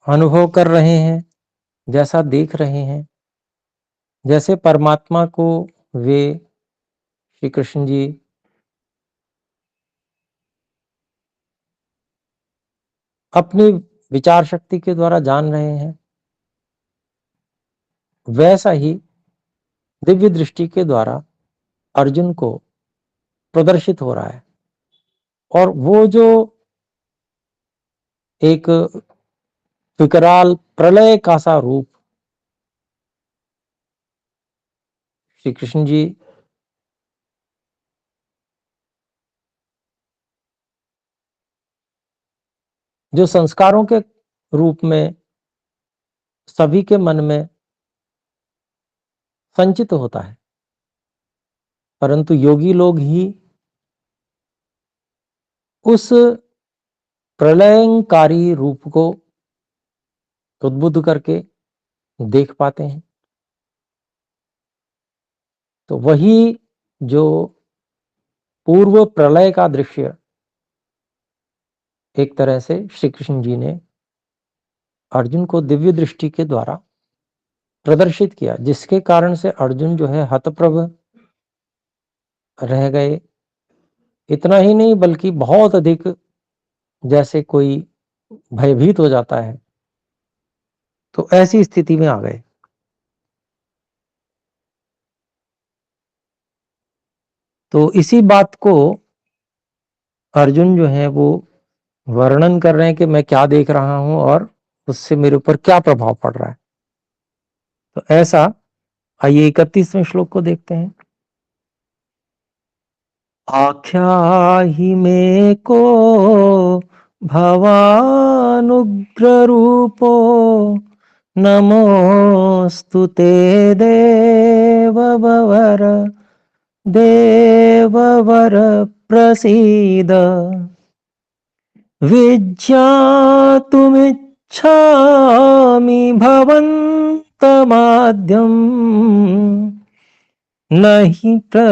अनुभव कर रहे हैं, जैसा देख रहे हैं, जैसे परमात्मा को वे श्री कृष्ण जी अपनी विचार शक्ति के द्वारा जान रहे हैं, वैसा ही दिव्य दृष्टि के द्वारा अर्जुन को प्रदर्शित हो रहा है। और वो जो एक विकराल प्रलय का सा रूप श्री कृष्ण जी जो संस्कारों के रूप में सभी के मन में संचित होता है, परंतु योगी लोग ही उस प्रलयंकारी रूप को उद्बुद्ध करके देख पाते हैं। तो वही जो पूर्व प्रलय का दृश्य एक तरह से श्री कृष्ण जी ने अर्जुन को दिव्य दृष्टि के द्वारा प्रदर्शित किया, जिसके कारण से अर्जुन जो है हतप्रभ रह गए। इतना ही नहीं बल्कि बहुत अधिक जैसे कोई भयभीत हो जाता है, तो ऐसी स्थिति में आ गए। तो इसी बात को अर्जुन जो है वो वर्णन कर रहे हैं कि मैं क्या देख रहा हूं और उससे मेरे ऊपर क्या प्रभाव पड़ रहा है। तो ऐसा आइए 31वें श्लोक को देखते हैं। आख्याहि मे को भवानुग्र रूपो नमोस्तु ते देववर प्रसीद विज्ञातुमिच्छामि भवन्तमाद्यम् न हि प्रजानामि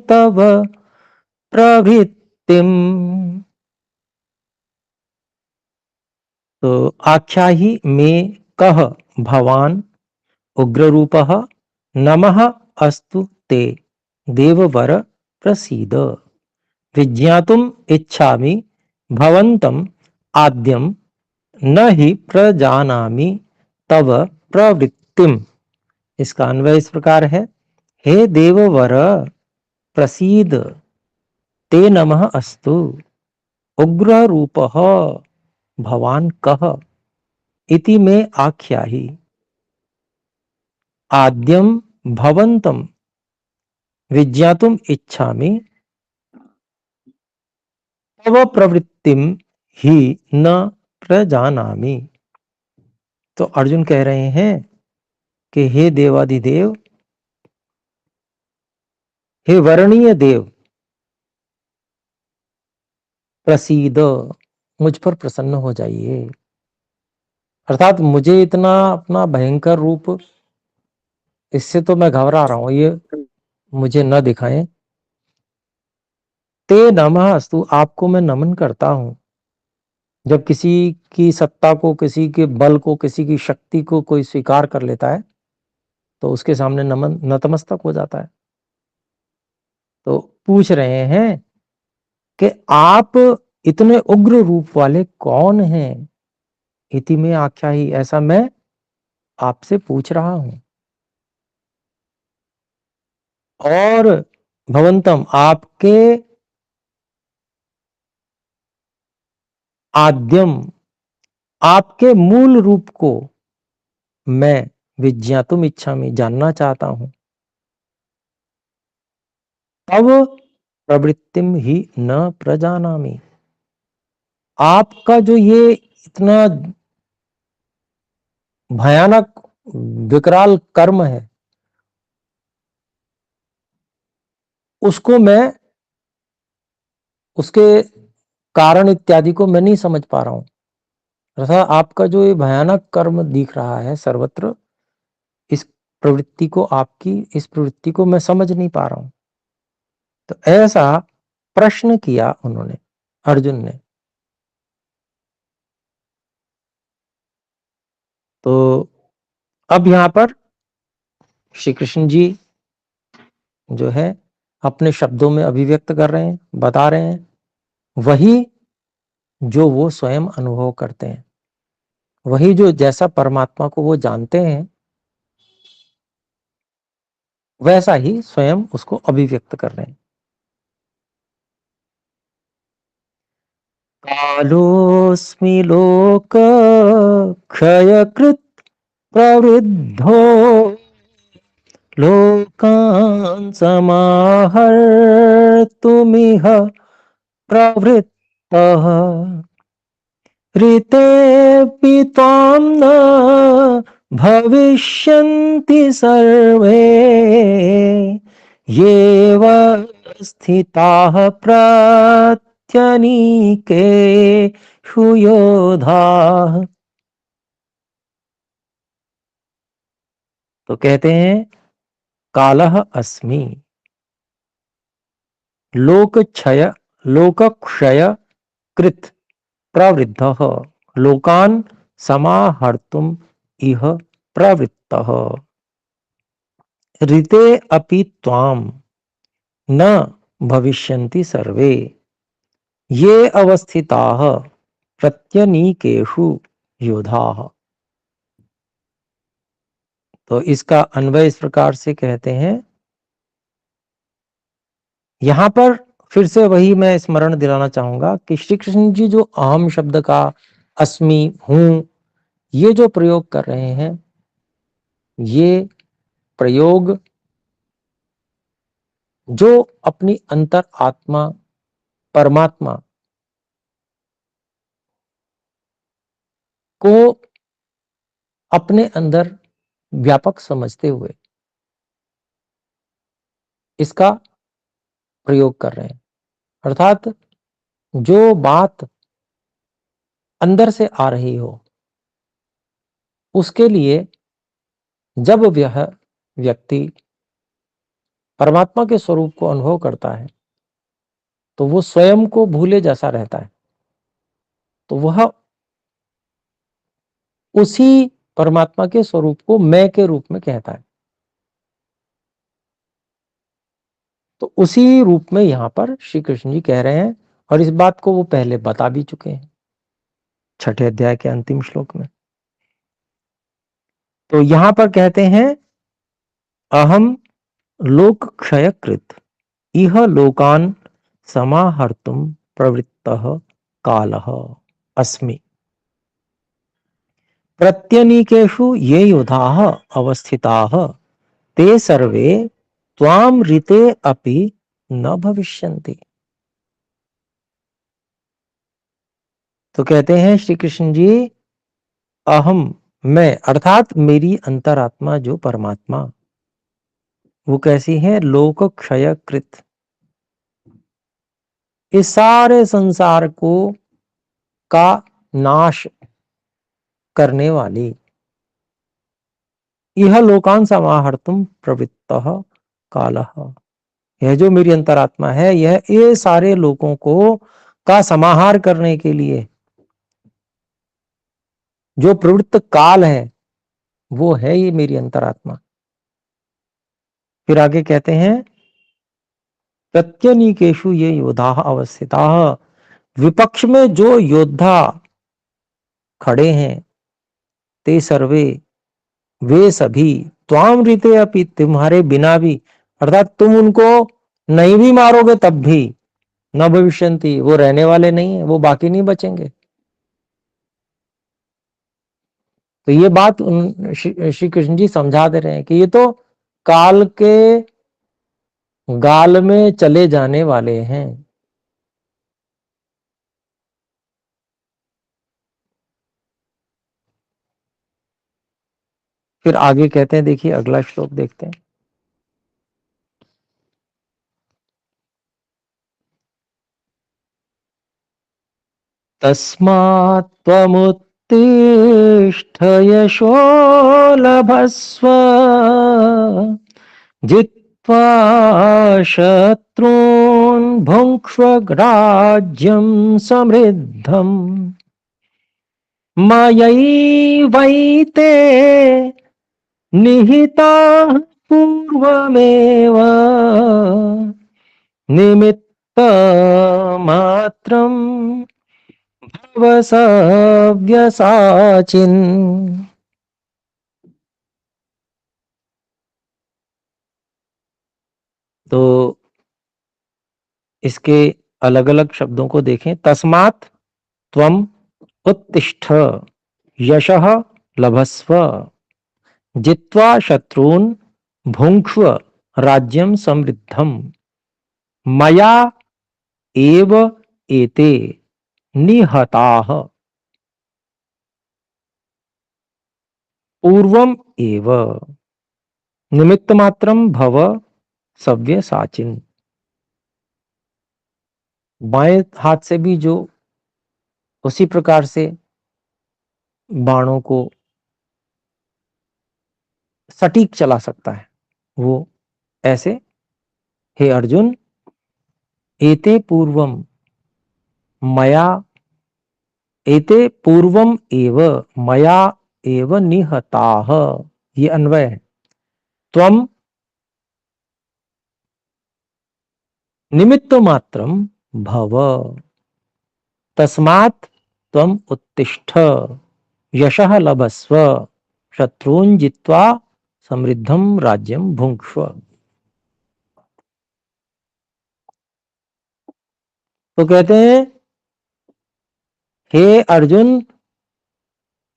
तव प्रवृत्तिम्। तो आख्या ही में कह भवान उग्ररूपः नमः अस्तु ते देववर प्रसीद विज्ञातुम इच्छामि भवन्तम आद्यम न ही प्रजानामि तव प्रवृत्तिम। इसका अन्वय इस प्रकार है, हे देववर प्रसीद ते नमः अस्तु उग्र रूपः भवान कह इति में आख्याहि आद्यम भवन्तम विज्ञातुम इच्छामि तव प्रवृत्तिम ही न प्रजानामि। तो अर्जुन कह रहे हैं कि हे देवादिदेव, हे वरणीय देव, प्रसीद मुझ पर प्रसन्न हो जाइए। अर्थात मुझे इतना अपना भयंकर रूप, इससे तो मैं घबरा रहा हूं, ये मुझे न दिखाएं। ते नमः अस्तु, आपको मैं नमन करता हूं। जब किसी की सत्ता को, किसी के बल को, किसी की शक्ति को कोई स्वीकार कर लेता है तो उसके सामने नमन नतमस्तक हो जाता है। तो पूछ रहे हैं कि आप इतने उग्र रूप वाले कौन हैं। इति में आख्या ही, ऐसा मैं आपसे पूछ रहा हूं। और भवंतम, आपके आद्यम, आपके मूल रूप को मैं विज्ञातुम इच्छा में जानना चाहता हूं। तब प्रवृत्तिम ही न प्रजानामि, आपका जो ये इतना भयानक विकराल कर्म है उसको मैं, उसके कारण इत्यादि को मैं नहीं समझ पा रहा हूं। अर्थात आपका जो ये भयानक कर्म दिख रहा है सर्वत्र, इस प्रवृत्ति को, आपकी इस प्रवृत्ति को मैं समझ नहीं पा रहा हूं। तो ऐसा प्रश्न किया उन्होंने, अर्जुन ने। तो अब यहां पर श्री कृष्ण जी जो है अपने शब्दों में अभिव्यक्त कर रहे हैं, बता रहे हैं वही जो वो स्वयं अनुभव करते हैं, वही जो जैसा परमात्मा को वो जानते हैं वैसा ही स्वयं उसको अभिव्यक्त कर रहे हैं। कालोस्मि लोक क्षयकृत प्रवृद्धो लोकान् समाहर्तुमिह प्रवृत्तः ऋतेऽपि त्वां न भविष्यन्ति सर्वे येव स्थिताः प्रत्यनीकेषु योधाः। तो कहते हैं कालः अस्मि लोकक्षय कृत प्रवृद्धः लोकान् समाहर्तुम् इह प्रवृत्तः ऋते अपि त्वां न भविष्यन्ति सर्वे ये अवस्थिताः प्रत्यनीकेषु योधाः। तो इसका अन्वय इस प्रकार से कहते हैं, यहां पर फिर से वही मैं स्मरण दिलाना चाहूंगा कि श्री कृष्ण जी जो अहम शब्द का अस्मि हूं ये जो प्रयोग कर रहे हैं, ये प्रयोग जो अपनी अंतर आत्मा परमात्मा को अपने अंदर व्यापक समझते हुए इसका प्रयोग कर रहे हैं। अर्थात जो बात अंदर से आ रही हो उसके लिए जब वह व्यक्ति परमात्मा के स्वरूप को अनुभव करता है तो वो स्वयं को भूले जैसा रहता है, तो वह उसी परमात्मा के स्वरूप को मैं के रूप में कहता है। तो उसी रूप में यहां पर श्री कृष्ण जी कह रहे हैं और इस बात को वो पहले बता भी चुके हैं 6ठे अध्याय के अंतिम श्लोक में। तो यहां पर कहते हैं अहम लोक क्षयकृत इह लोकान समाहर्तुम प्रवृत्तः कालः अस्मि प्रत्यनीकेषु ये योधाः अवस्थिताः ते सर्वे त्वां ऋते अपि न भविष्यन्ति। तो कहते हैं श्री कृष्ण जी अहम मैं अर्थात मेरी अंतरात्मा जो परमात्मा वो कैसी है, लोक क्षयकृत इस सारे संसार को का नाश करने वाली, यह लोकान समाहर्तुम प्रवृत्तः कालः यह जो मेरी अंतरात्मा है यह ये सारे लोगों को का समाहार करने के लिए जो प्रवृत्त काल है वो है ये मेरी अंतरात्मा। फिर आगे कहते हैं प्रत्यनीकेषु ये योद्धा अवस्थिता विपक्ष में जो योद्धा खड़े हैं ते सर्वे वे सभी त्वाम रीते अपि तुम्हारे बिना भी अर्थात तुम उनको नहीं भी मारोगे तब भी न भविष्यंति वो रहने वाले नहीं है, वो बाकी नहीं बचेंगे। तो ये बात श्री कृष्ण जी समझा दे रहे हैं कि ये तो काल के गाल में चले जाने वाले हैं। फिर आगे कहते हैं, देखिए अगला श्लोक देखते हैं। तस्मात् त्वमुत्तिष्ठ यशो लभस्व जित्वा शत्रून् भुङ्क्ष्व राज्यं समृद्धम्। मयैवैते निहिताः पूर्वमेव निमित्तमात्रं भव सव्यसाचिन्। तो इसके अलग अलग शब्दों को देखें। तस्मात् त्वम उत्तिष्ठ यशः लभस्व जित्वा शत्रून् भुङ्क्ष्व राज्यं समृद्धम् मया एव एते निहताः पूर्वम एव निमित्त मात्रम भव सव्यसाचिन्। बाएं हाथ से भी जो उसी प्रकार से बाणों को सटीक चला सकता है, वो ऐसे, हे अर्जुन, एते पूर्वम मया, एते पूर्वम एव मया एव निहताः, ये अन्वय है। त्वम निमित्त मात्रम भव तस्मात् त्वम उत्तिष्ठ यशः लभस्व शत्रून् जित्वा समृद्धम राज्यम भुङ्क्ष्व। तो कहते हैं, हे अर्जुन,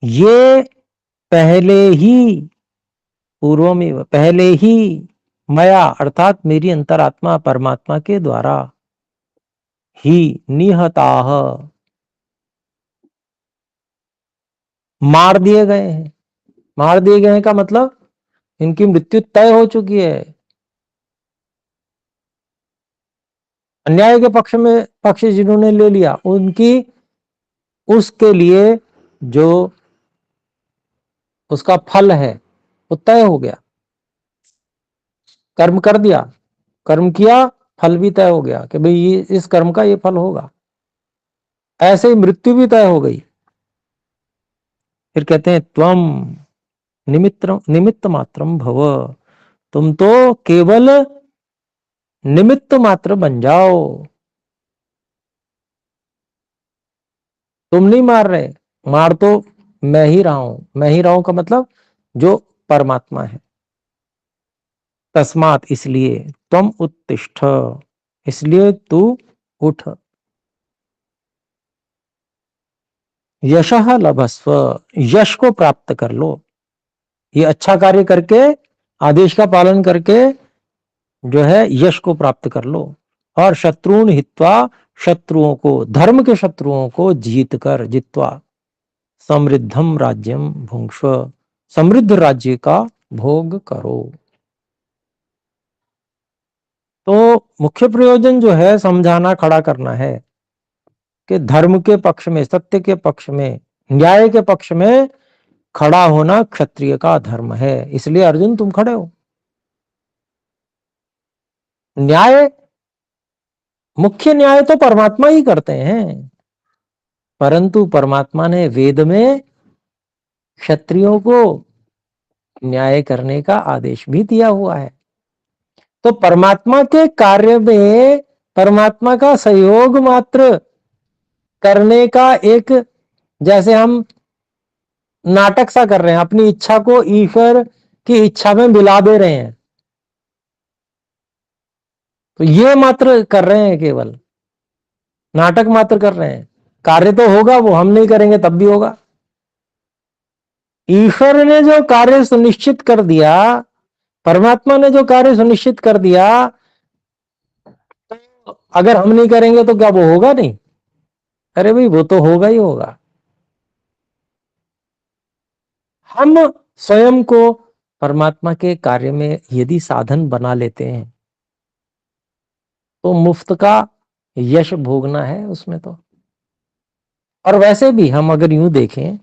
ये पहले ही, पूर्व में पहले ही, मया अर्थात मेरी अंतरात्मा परमात्मा के द्वारा ही निहताः मार दिए गए हैं। मार दिए गए का मतलब इनकी मृत्यु तय हो चुकी है। अन्याय के पक्ष जिन्होंने ले लिया, उनकी उसके लिए जो उसका फल है वो तय हो गया। कर्म कर दिया, कर्म किया, फल भी तय हो गया कि भाई ये इस कर्म का ये फल होगा। ऐसे ही मृत्यु भी तय हो गई। फिर कहते हैं त्वम निमित्त मात्रम भव, तुम तो केवल निमित्त मात्र बन जाओ। तुम नहीं मार रहे, मार तो मैं ही रहा हूं। मैं ही रहा हूं का मतलब जो परमात्मा है। तस्मात इसलिए, त्वम उत्तिष्ठ इसलिए तू उठ, यशः लभस्व यश को प्राप्त कर लो। ये अच्छा कार्य करके, आदेश का पालन करके जो है यश को प्राप्त कर लो। और शत्रुन हित्वा, शत्रुओं को, धर्म के शत्रुओं को जीत कर, जित्वा समृद्धम राज्यम भुंक्ष्व, समृद्ध राज्य का भोग करो। तो मुख्य प्रयोजन जो है समझाना, खड़ा करना है कि धर्म के पक्ष में, सत्य के पक्ष में, न्याय के पक्ष में खड़ा होना क्षत्रिय का धर्म है। इसलिए अर्जुन तुम खड़े हो। न्याय, मुख्य न्याय तो परमात्मा ही करते हैं, परंतु परमात्मा ने वेद में क्षत्रियों को न्याय करने का आदेश भी दिया हुआ है। तो परमात्मा के कार्य में परमात्मा का सहयोग मात्र करने का एक, जैसे हम नाटक सा कर रहे हैं, अपनी इच्छा को ईश्वर की इच्छा में मिला दे रहे हैं, तो ये मात्र कर रहे हैं, केवल नाटक मात्र कर रहे हैं। कार्य तो होगा, वो हम नहीं करेंगे तब भी होगा। ईश्वर ने जो कार्य सुनिश्चित कर दिया, परमात्मा ने जो कार्य सुनिश्चित कर दिया, तो अगर हम नहीं करेंगे तो क्या वो होगा नहीं? अरे भाई, वो तो होगा ही होगा। हम स्वयं को परमात्मा के कार्य में यदि साधन बना लेते हैं तो मुफ्त का यश भोगना है उसमें तो। और वैसे भी हम अगर यूं देखें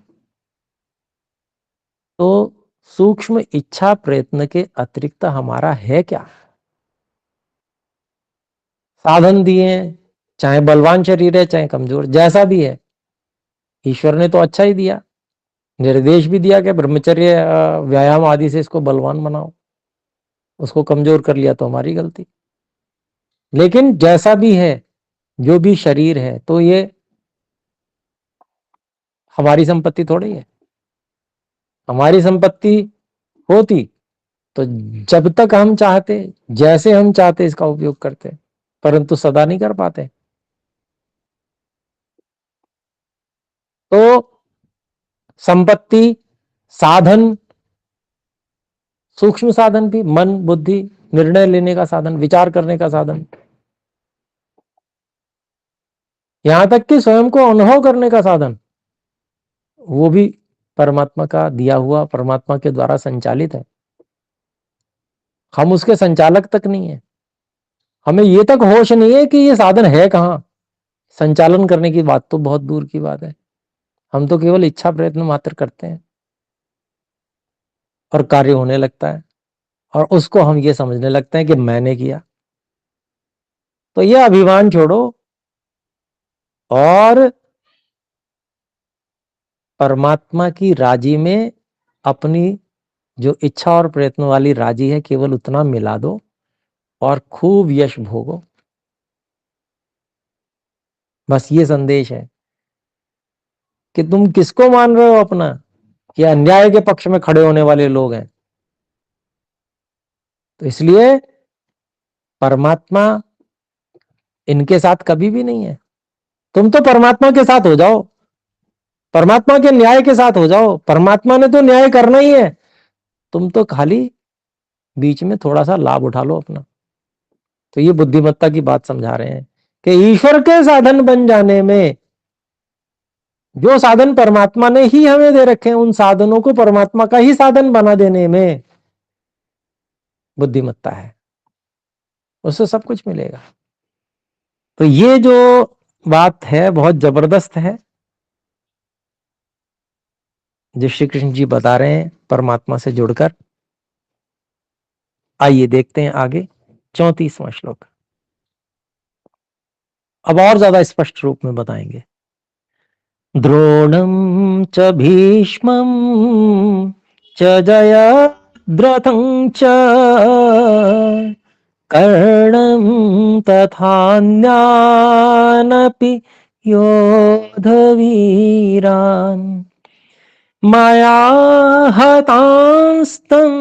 तो सूक्ष्म इच्छा प्रयत्न के अतिरिक्त हमारा है क्या? साधन दिए, चाहे बलवान शरीर है चाहे कमजोर, जैसा भी है, ईश्वर ने तो अच्छा ही दिया, निर्देश भी दिया कि ब्रह्मचर्य व्यायाम आदि से इसको बलवान बनाओ, उसको कमजोर कर लिया तो हमारी गलती। लेकिन जैसा भी है, जो भी शरीर है, तो ये हमारी संपत्ति थोड़ी है। हमारी संपत्ति होती तो जब तक हम चाहते, जैसे हम चाहते इसका उपयोग करते, परंतु सदा नहीं कर पाते। तो संपत्ति, साधन, सूक्ष्म साधन भी, मन, बुद्धि, निर्णय लेने का साधन, विचार करने का साधन, यहां तक कि स्वयं को अनुभव करने का साधन, वो भी परमात्मा का दिया हुआ, परमात्मा के द्वारा संचालित है। हम उसके संचालक तक नहीं है। हमें ये तक होश नहीं है कि ये साधन है कहां। संचालन करने की बात तो बहुत दूर की बात है। हम तो केवल इच्छा प्रयत्न मात्र करते हैं और कार्य होने लगता है, और उसको हम ये समझने लगते हैं कि मैंने किया। तो ये अभिमान छोड़ो और परमात्मा की राजी में अपनी जो इच्छा और प्रयत्न वाली राजी है, केवल उतना मिला दो और खूब यश भोगो। बस ये संदेश है कि तुम किसको मान रहे हो अपना, कि अन्याय के पक्ष में खड़े होने वाले लोग हैं। तो इसलिए परमात्मा इनके साथ कभी भी नहीं है। तुम तो परमात्मा के साथ हो जाओ, परमात्मा के न्याय के साथ हो जाओ। परमात्मा ने तो न्याय करना ही है, तुम तो खाली बीच में थोड़ा सा लाभ उठा लो अपना। तो ये बुद्धिमत्ता की बात समझा रहे हैं कि ईश्वर के साधन बन जाने में, जो साधन परमात्मा ने ही हमें दे रखे हैं, उन साधनों को परमात्मा का ही साधन बना देने में बुद्धिमत्ता है, उससे सब कुछ मिलेगा। तो ये जो बात है बहुत जबरदस्त है, जो श्री कृष्ण जी बता रहे हैं परमात्मा से जुड़कर। आइए देखते हैं आगे 34वां श्लोक। अब और ज्यादा स्पष्ट रूप में बताएंगे। द्रोणं च भीष्मं च जयद्रथं च कर्णं तथान्यानपि योधवीरान् मया हतांस्तं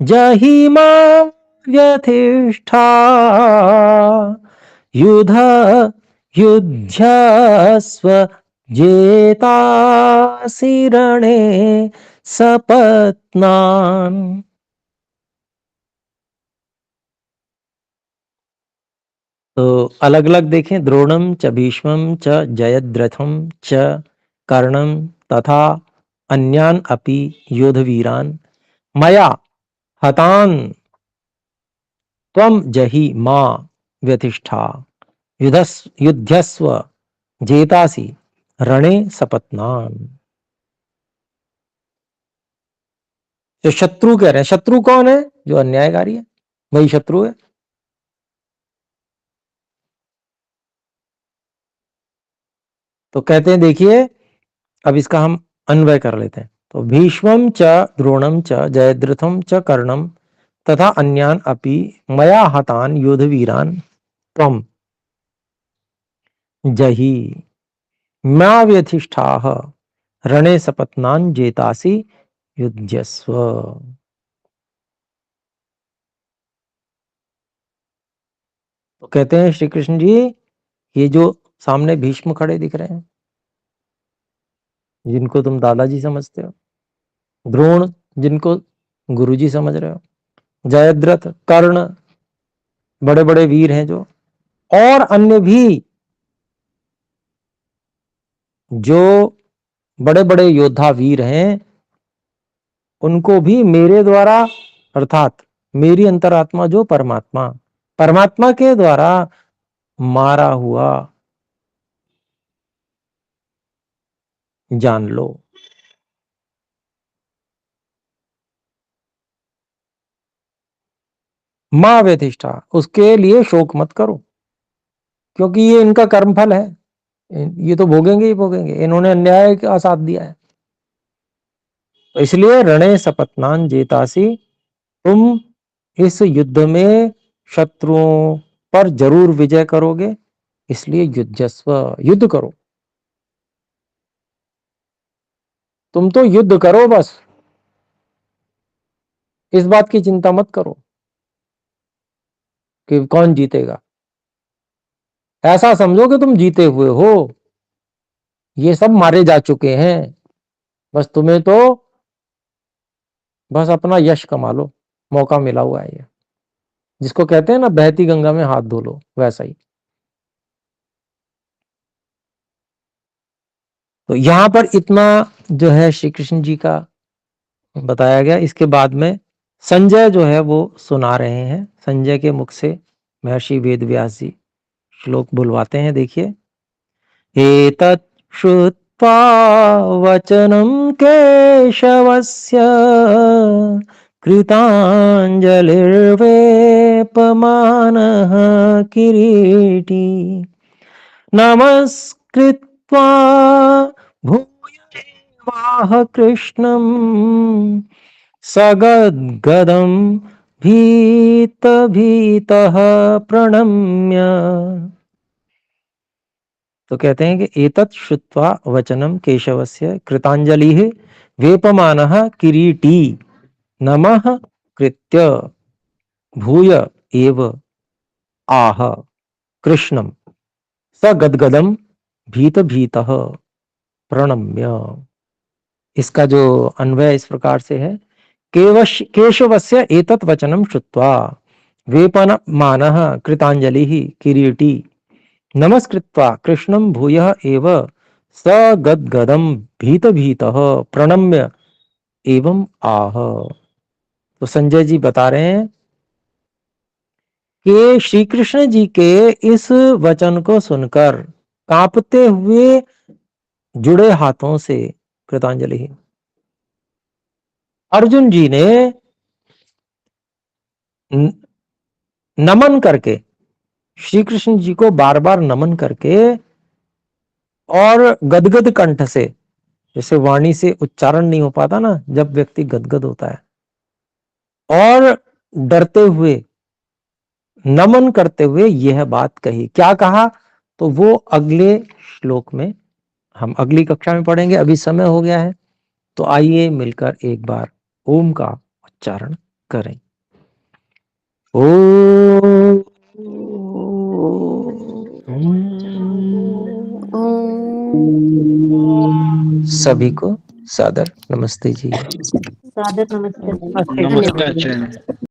जहिमा व्यथिष्ठा युध युध्यस्व जेतासि रणे सपत्नान्। तो अलग अलग देखें। द्रोणम च भीष्मम च जयद्रथम च कर्णम तथा अन्यान अपि योधवीरान मया हतान त्वं जहि मा व्यतिष्ठा युध्यस्व जेतासि रणे सपत्नान। जो शत्रु कह रहे हैं, शत्रु कौन है? जो अन्यायकारी है, वही शत्रु है। तो कहते हैं, देखिए अब इसका हम अन्वय कर लेते हैं। तो भीष्मं च द्रोणं च जयद्रथं च कर्णं तथा अन्यान अपि मया हतान योधवीरान त्वं जहि मा व्यथिष्ठाः रणे सपत्नान जेतासि युध्यस्व। तो कहते हैं श्री कृष्ण जी, ये जो सामने भीष्म खड़े दिख रहे हैं, जिनको तुम दादाजी समझते हो, द्रोण जिनको गुरुजी समझ रहे हो, जयद्रथ, कर्ण, बड़े बड़े वीर हैं जो, और अन्य भी जो बड़े बड़े योद्धा वीर हैं, उनको भी मेरे द्वारा, अर्थात मेरी अंतरात्मा जो परमात्मा, परमात्मा के द्वारा मारा हुआ जान लो। मां व्यतिष्ठा, उसके लिए शोक मत करो, क्योंकि ये इनका कर्मफल है। ये तो भोगेंगे ही भोगेंगे, इन्होंने अन्याय का साथ दिया है। तो इसलिए रणे सपत्नान जेतासी, तुम इस युद्ध में शत्रुओं पर जरूर विजय करोगे, इसलिए युद्धस्व, युद्ध करो। तुम तो युद्ध करो, बस इस बात की चिंता मत करो कि कौन जीतेगा। ऐसा समझो कि तुम जीते हुए हो, ये सब मारे जा चुके हैं, बस तुम्हें तो बस अपना यश कमा लो, मौका मिला हुआ है ये। जिसको कहते हैं ना बहती गंगा में हाथ धो लो, वैसा ही। तो यहां पर इतना जो है श्री कृष्ण जी का बताया गया। इसके बाद में संजय जो है वो सुना रहे हैं। संजय के मुख से महर्षि वेदव्यास जी श्लोक बुलवाते हैं। देखिए, एतत् श्रुत्वा वचनं केशवस्य कृताञ्जलिर्वेपमानः किरीटी नमस्कृत्वा भूयवाह कृष्णं सगद्गदं भीतः प्रणम्य। तो कहते हैं कि एतत् श्रुत्वा वचनम केशवस्य कृतांजलिः वेपमानः किरीटी नमः कृत्य भूय एव आह कृष्णम स गदगदम भीतः प्रणम्य। इसका जो अन्वय इस प्रकार से है, केशवस्य एतत् वचनम श्रुत्वा वेपमानः कृतांजलिः किरीटी नमस्कृत्वा कृष्णं भूयः एव स गदगदं भीतः प्रणम्य एवं आह। तो संजय जी बता रहे हैं कि श्री कृष्ण जी के इस वचन को सुनकर कांपते हुए जुड़े हाथों से कृतांजलि अर्जुन जी ने नमन करके, श्री कृष्ण जी को बार बार नमन करके और गदगद कंठ से, जैसे वाणी से उच्चारण नहीं हो पाता ना जब व्यक्ति गदगद होता है, और डरते हुए नमन करते हुए यह बात कही। क्या कहा, तो वो अगले श्लोक में हम अगली कक्षा में पढ़ेंगे। अभी समय हो गया है, तो आइए मिलकर एक बार ओम का उच्चारण करें। ओम। सभी को सादर नमस्ते जी। सादर नमस्ते। नमस्ते आचार्य।